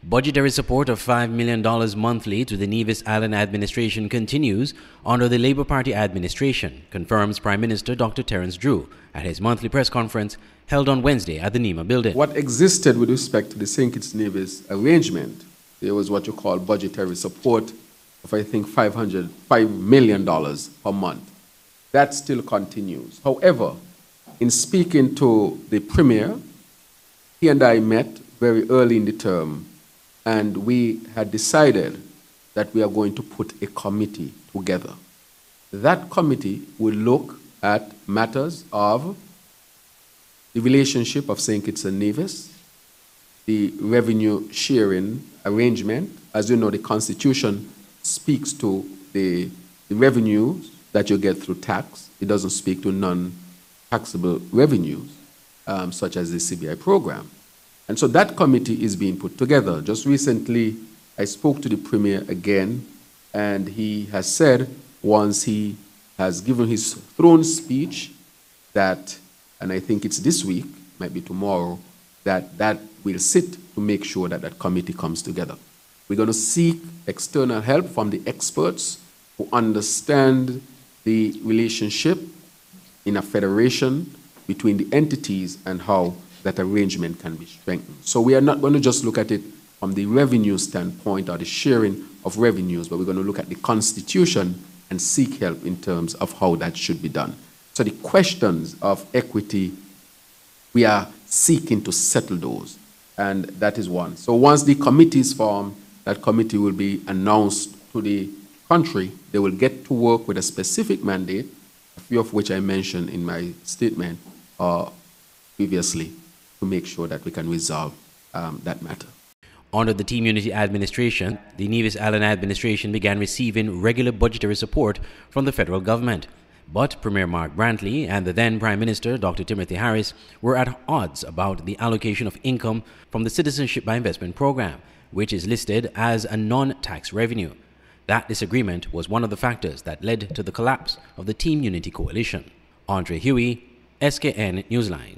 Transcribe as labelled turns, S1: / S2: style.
S1: Budgetary support of $5 million monthly to the Nevis Island Administration continues under the Labour Party administration, confirms Prime Minister Dr. Terrance Drew at his monthly press conference held on Wednesday at the NEMA Building.
S2: What existed with respect to the St. Kitts Nevis arrangement, there was what you call budgetary support of, I think, $5 million per month. That still continues. However, in speaking to the Premier, he and I met very early in the term, and we had decided that we are going to put a committee together. That committee will look at matters of the relationship of St. Kitts and Nevis, the revenue sharing arrangement. As you know, the Constitution speaks to the revenues that you get through tax. It doesn't speak to non-taxable revenues, such as the CBI program. And so that committee is being put together. Just recently, I spoke to the Premier again, and he has said once he has given his throne speech that, and I think it's this week, might be tomorrow, that will sit to make sure that that committee comes together. We're going to seek external help from the experts who understand the relationship in a federation between the entities and how that arrangement can be strengthened. So we are not going to just look at it from the revenue standpoint or the sharing of revenues, but we're going to look at the Constitution and seek help in terms of how that should be done. So the questions of equity, we are seeking to settle those, and that is one. So once the committee is formed, that committee will be announced to the country. They will get to work with a specific mandate, a few of which I mentioned in my statement previously, to make sure that we can resolve that matter.
S1: Under the Team Unity administration, the Nevis Island Administration began receiving regular budgetary support from the federal government. But Premier Mark Brantley and the then Prime Minister, Dr. Timothy Harris, were at odds about the allocation of income from the Citizenship by Investment program, which is listed as a non-tax revenue. That disagreement was one of the factors that led to the collapse of the Team Unity coalition. Andre Huey, SKN Newsline.